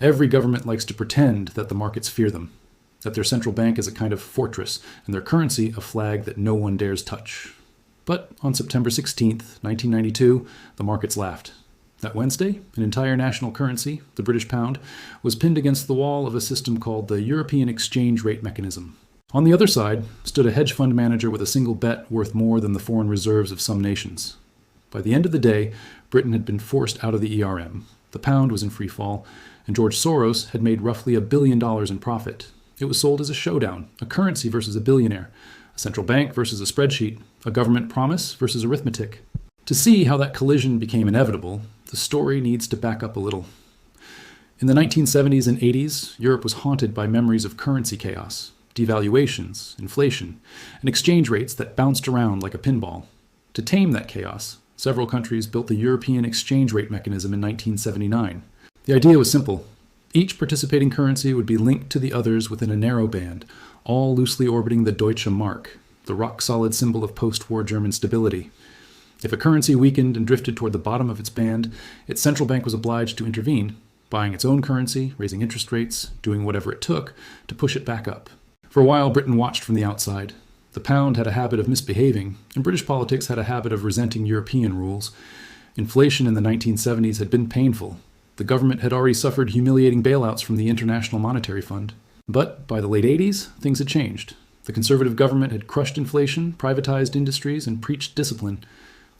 Every government likes to pretend that the markets fear them, that their central bank is a kind of fortress, and their currency a flag that no one dares touch. But on September 16th, 1992, the markets laughed. That Wednesday, an entire national currency, the British pound, was pinned against the wall of a system called the European Exchange Rate Mechanism. On the other side stood a hedge fund manager with a single bet worth more than the foreign reserves of some nations. By the end of the day, Britain had been forced out of the ERM. The pound was in free fall, and George Soros had made roughly $1 billion in profit. It was sold as a showdown, a currency versus a billionaire, a central bank versus a spreadsheet, a government promise versus arithmetic. To see how that collision became inevitable, the story needs to back up a little. In the 1970s and 80s, Europe was haunted by memories of currency chaos, devaluations, inflation, and exchange rates that bounced around like a pinball. To tame that chaos, several countries built the European Exchange Rate Mechanism in 1979. The idea was simple. Each participating currency would be linked to the others within a narrow band, all loosely orbiting the Deutsche Mark, the rock-solid symbol of post-war German stability. If a currency weakened and drifted toward the bottom of its band, its central bank was obliged to intervene, buying its own currency, raising interest rates, doing whatever it took to push it back up. For a while, Britain watched from the outside. The pound had a habit of misbehaving, and British politics had a habit of resenting European rules. Inflation in the 1970s had been painful. The government had already suffered humiliating bailouts from the International Monetary Fund. But by the late 80s, things had changed. The Conservative government had crushed inflation, privatized industries, and preached discipline.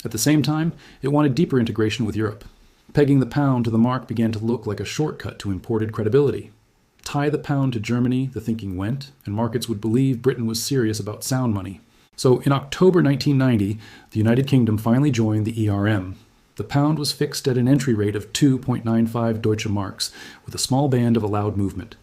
At the same time, it wanted deeper integration with Europe. Pegging the pound to the mark began to look like a shortcut to imported credibility. Tie the pound to Germany, the thinking went, and markets would believe Britain was serious about sound money. So in October 1990, the United Kingdom finally joined the ERM. The pound was fixed at an entry rate of 2.95 Deutsche Marks, with a small band of allowed movement.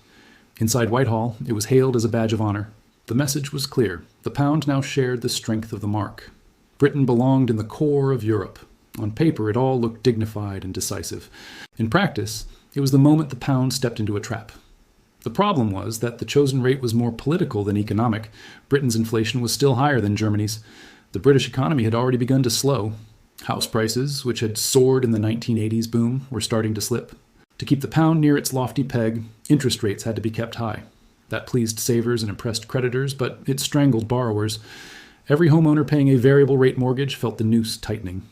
Inside Whitehall, it was hailed as a badge of honor. The message was clear. The pound now shared the strength of the mark. Britain belonged in the core of Europe. On paper, it all looked dignified and decisive. In practice, it was the moment the pound stepped into a trap. The problem was that the chosen rate was more political than economic. Britain's inflation was still higher than Germany's. The British economy had already begun to slow. House prices, which had soared in the 1980s boom, were starting to slip. To keep the pound near its lofty peg, interest rates had to be kept high. That pleased savers and impressed creditors, but it strangled borrowers. Every homeowner paying a variable rate mortgage felt the noose tightening.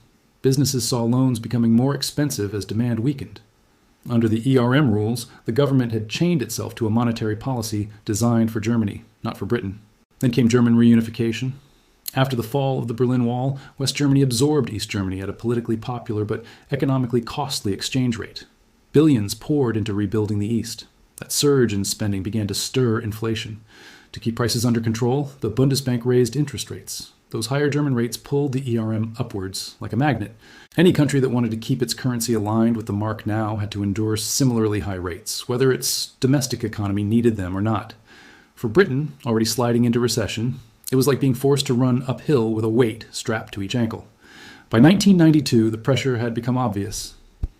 Businesses saw loans becoming more expensive as demand weakened. Under the ERM rules, the government had chained itself to a monetary policy designed for Germany, not for Britain. Then came German reunification. After the fall of the Berlin Wall, West Germany absorbed East Germany at a politically popular but economically costly exchange rate. Billions poured into rebuilding the East. That surge in spending began to stir inflation. To keep prices under control, the Bundesbank raised interest rates. Those higher German rates pulled the ERM upwards, like a magnet. Any country that wanted to keep its currency aligned with the mark now had to endure similarly high rates, whether its domestic economy needed them or not. For Britain, already sliding into recession, it was like being forced to run uphill with a weight strapped to each ankle. By 1992, the pressure had become obvious.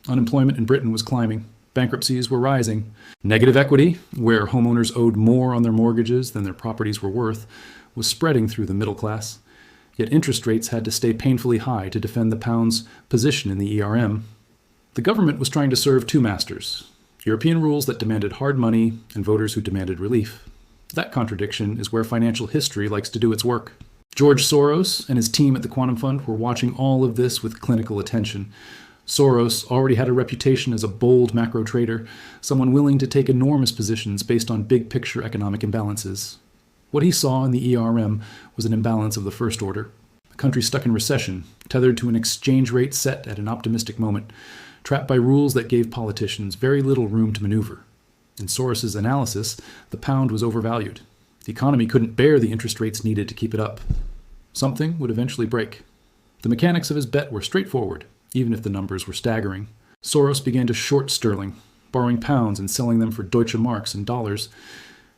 Unemployment in Britain was climbing. Bankruptcies were rising. Negative equity, where homeowners owed more on their mortgages than their properties were worth, was spreading through the middle class. Yet interest rates had to stay painfully high to defend the pound's position in the ERM. The government was trying to serve two masters: European rules that demanded hard money and voters who demanded relief. That contradiction is where financial history likes to do its work. George Soros and his team at the Quantum Fund were watching all of this with clinical attention. Soros already had a reputation as a bold macro trader, someone willing to take enormous positions based on big-picture economic imbalances. What he saw in the ERM was an imbalance of the first order. A country stuck in recession, tethered to an exchange rate set at an optimistic moment, trapped by rules that gave politicians very little room to maneuver. In Soros's analysis, the pound was overvalued. The economy couldn't bear the interest rates needed to keep it up. Something would eventually break. The mechanics of his bet were straightforward, even if the numbers were staggering. Soros began to short sterling, borrowing pounds and selling them for Deutsche Marks and dollars.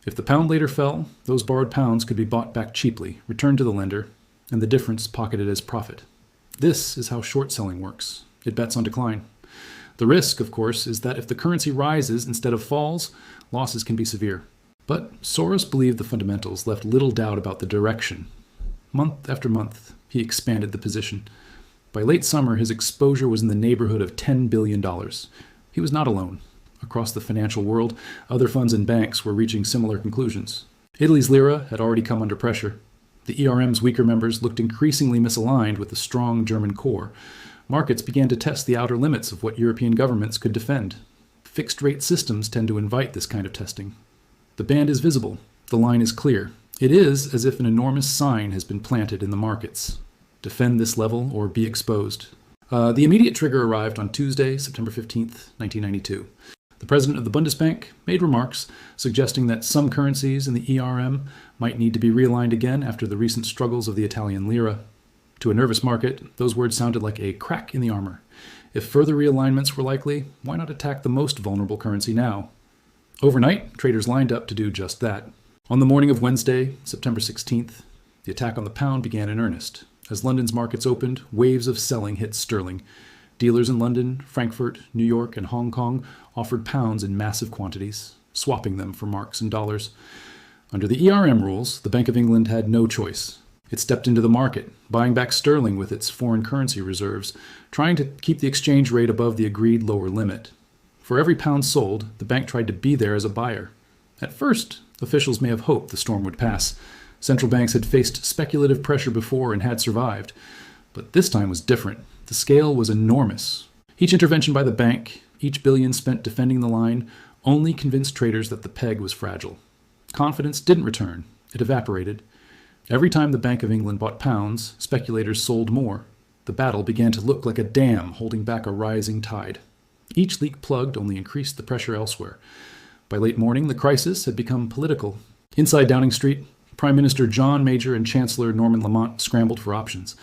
If the pound later fell, those borrowed pounds could be bought back cheaply, returned to the lender, and the difference pocketed as profit. This is how short selling works. It bets on decline. The risk, of course, is that if the currency rises instead of falls, losses can be severe. But Soros believed the fundamentals left little doubt about the direction. Month after month, he expanded the position. By late summer, his exposure was in the neighborhood of $10 billion. He was not alone. Across the financial world, other funds and banks were reaching similar conclusions. Italy's lira had already come under pressure. The ERM's weaker members looked increasingly misaligned with the strong German core. Markets began to test the outer limits of what European governments could defend. Fixed-rate systems tend to invite this kind of testing. The band is visible. The line is clear. It is as if an enormous sign has been planted in the markets. Defend this level or be exposed. The immediate trigger arrived on Tuesday, September 15th, 1992. The president of the Bundesbank made remarks suggesting that some currencies in the ERM might need to be realigned again after the recent struggles of the Italian lira. To a nervous market, those words sounded like a crack in the armor. If further realignments were likely, why not attack the most vulnerable currency now? Overnight, traders lined up to do just that. On the morning of Wednesday, September 16th, the attack on the pound began in earnest. As London's markets opened, waves of selling hit sterling. Dealers in London, Frankfurt, New York, and Hong Kong offered pounds in massive quantities, swapping them for marks and dollars. Under the ERM rules, the Bank of England had no choice. It stepped into the market, buying back sterling with its foreign currency reserves, trying to keep the exchange rate above the agreed lower limit. For every pound sold, the bank tried to be there as a buyer. At first, officials may have hoped the storm would pass. Central banks had faced speculative pressure before and had survived. But this time was different. The scale was enormous. Each intervention by the bank, each billion spent defending the line, only convinced traders that the peg was fragile. Confidence didn't return. It evaporated. Every time the Bank of England bought pounds, speculators sold more. The battle began to look like a dam holding back a rising tide. Each leak plugged only increased the pressure elsewhere. By late morning, the crisis had become political. Inside Downing Street, Prime Minister John Major and Chancellor Norman Lamont scrambled for options.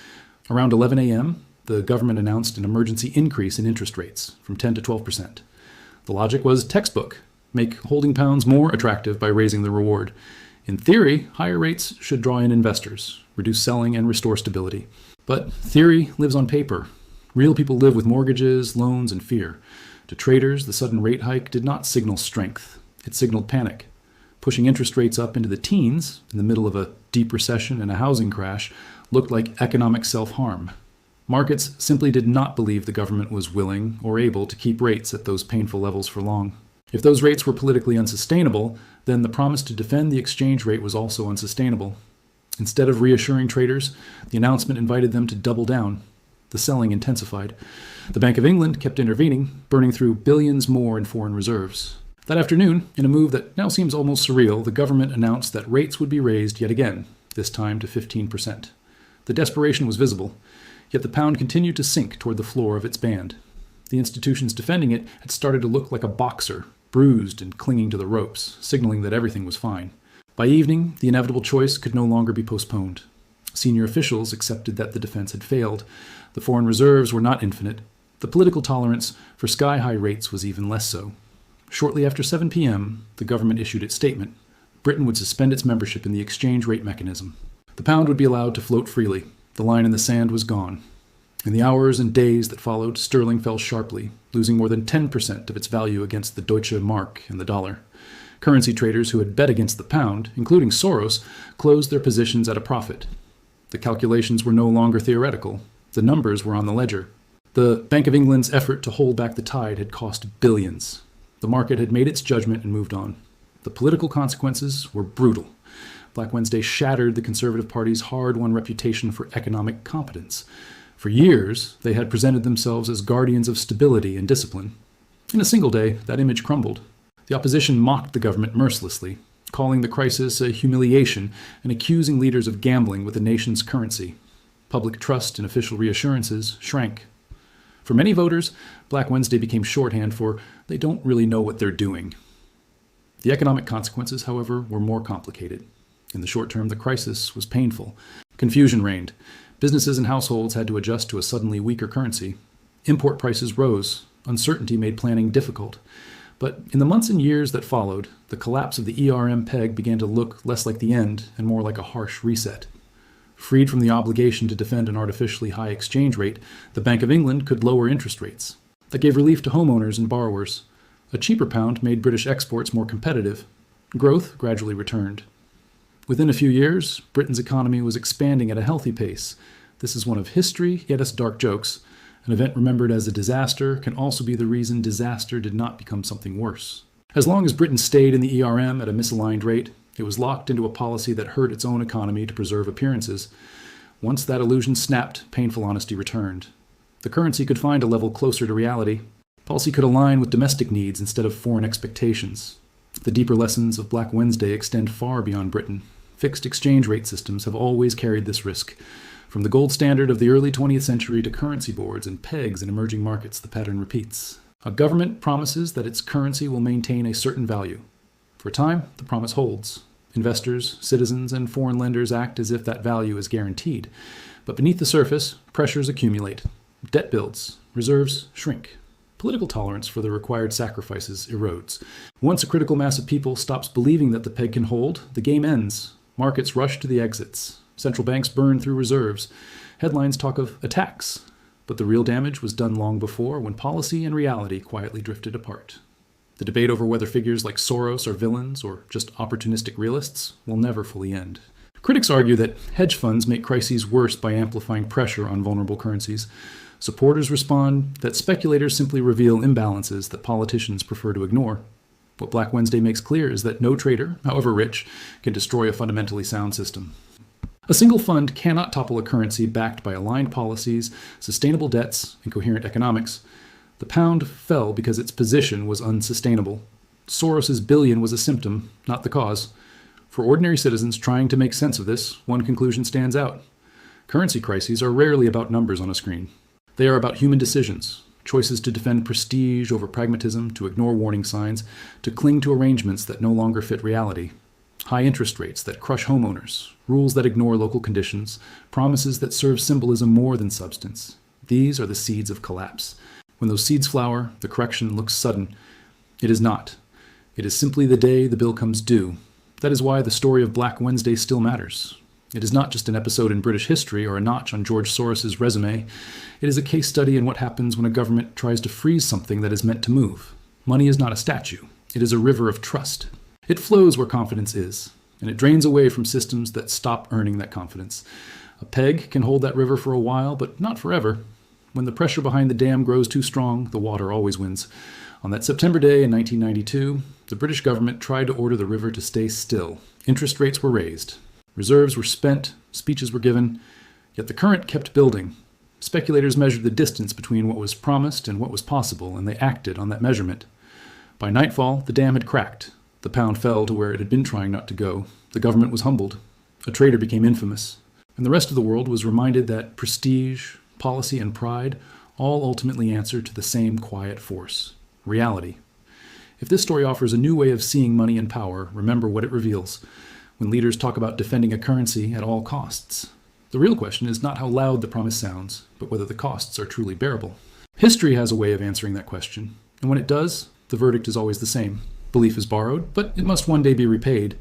Around 11 a.m., the government announced an emergency increase in interest rates from 10 to 12%. The logic was textbook: make holding pounds more attractive by raising the reward. In theory, higher rates should draw in investors, reduce selling, and restore stability. But theory lives on paper. Real people live with mortgages, loans, and fear. To traders, the sudden rate hike did not signal strength. It signaled panic. Pushing interest rates up into the teens, in the middle of a deep recession and a housing crash, looked like economic self-harm. Markets simply did not believe the government was willing or able to keep rates at those painful levels for long. If those rates were politically unsustainable, then the promise to defend the exchange rate was also unsustainable. Instead of reassuring traders, the announcement invited them to double down. The selling intensified. The Bank of England kept intervening, burning through billions more in foreign reserves. That afternoon, in a move that now seems almost surreal, the government announced that rates would be raised yet again, this time to 15%. The desperation was visible, yet the pound continued to sink toward the floor of its band. The institutions defending it had started to look like a boxer, bruised and clinging to the ropes, signaling that everything was fine. By evening, the inevitable choice could no longer be postponed. Senior officials accepted that the defense had failed. The foreign reserves were not infinite. The political tolerance for sky-high rates was even less so. Shortly after 7 p.m., the government issued its statement. Britain would suspend its membership in the exchange rate mechanism. The pound would be allowed to float freely. The line in the sand was gone. In the hours and days that followed, sterling fell sharply, losing more than 10% of its value against the Deutsche Mark and the dollar. Currency traders who had bet against the pound, including Soros, closed their positions at a profit. The calculations were no longer theoretical. The numbers were on the ledger. The Bank of England's effort to hold back the tide had cost billions. The market had made its judgment and moved on. The political consequences were brutal. Black Wednesday shattered the Conservative Party's hard-won reputation for economic competence. For years, they had presented themselves as guardians of stability and discipline. In a single day, that image crumbled. The opposition mocked the government mercilessly, calling the crisis a humiliation and accusing leaders of gambling with the nation's currency. Public trust in official reassurances shrank. For many voters, Black Wednesday became shorthand for they don't really know what they're doing. The economic consequences, however, were more complicated. In the short term, the crisis was painful. Confusion reigned. Businesses and households had to adjust to a suddenly weaker currency. Import prices rose. Uncertainty made planning difficult. But in the months and years that followed, the collapse of the ERM peg began to look less like the end and more like a harsh reset. Freed from the obligation to defend an artificially high exchange rate, the Bank of England could lower interest rates. That gave relief to homeowners and borrowers. A cheaper pound made British exports more competitive. Growth gradually returned. Within a few years, Britain's economy was expanding at a healthy pace. This is one of history, yet its dark jokes. An event remembered as a disaster can also be the reason disaster did not become something worse. As long as Britain stayed in the ERM at a misaligned rate, it was locked into a policy that hurt its own economy to preserve appearances. Once that illusion snapped, painful honesty returned. The currency could find a level closer to reality. Policy could align with domestic needs instead of foreign expectations. The deeper lessons of Black Wednesday extend far beyond Britain. Fixed exchange rate systems have always carried this risk. From the gold standard of the early 20th century to currency boards and pegs in emerging markets, the pattern repeats. A government promises that its currency will maintain a certain value. For a time, the promise holds. Investors, citizens, and foreign lenders act as if that value is guaranteed. But beneath the surface, pressures accumulate. Debt builds. Reserves shrink. Political tolerance for the required sacrifices erodes. Once a critical mass of people stops believing that the peg can hold, the game ends. Markets rush to the exits. Central banks burn through reserves. Headlines talk of attacks. But the real damage was done long before, when policy and reality quietly drifted apart. The debate over whether figures like Soros are villains or just opportunistic realists will never fully end. Critics argue that hedge funds make crises worse by amplifying pressure on vulnerable currencies. Supporters respond that speculators simply reveal imbalances that politicians prefer to ignore. What Black Wednesday makes clear is that no trader, however rich, can destroy a fundamentally sound system. A single fund cannot topple a currency backed by aligned policies, sustainable debts, and coherent economics. The pound fell because its position was unsustainable. Soros's billion was a symptom, not the cause. For ordinary citizens trying to make sense of this, one conclusion stands out. Currency crises are rarely about numbers on a screen. They are about human decisions, choices to defend prestige over pragmatism, to ignore warning signs, to cling to arrangements that no longer fit reality. High interest rates that crush homeowners, rules that ignore local conditions, promises that serve symbolism more than substance. These are the seeds of collapse. When those seeds flower, the correction looks sudden. It is not. It is simply the day the bill comes due. That is why the story of Black Wednesday still matters. It is not just an episode in British history or a notch on George Soros' resume. It is a case study in what happens when a government tries to freeze something that is meant to move. Money is not a statue. It is a river of trust. It flows where confidence is, and it drains away from systems that stop earning that confidence. A peg can hold that river for a while, but not forever. When the pressure behind the dam grows too strong, the water always wins. On that September day in 1992, the British government tried to order the river to stay still. Interest rates were raised. Reserves were spent. Speeches were given. Yet the current kept building. Speculators measured the distance between what was promised and what was possible, and they acted on that measurement. By nightfall, the dam had cracked. The pound fell to where it had been trying not to go. The government was humbled. A traitor became infamous. And the rest of the world was reminded that prestige, policy, and pride all ultimately answer to the same quiet force: reality. If this story offers a new way of seeing money and power, remember what it reveals when leaders talk about defending a currency at all costs. The real question is not how loud the promise sounds, but whether the costs are truly bearable. History has a way of answering that question, and when it does, the verdict is always the same. Belief is borrowed, but it must one day be repaid.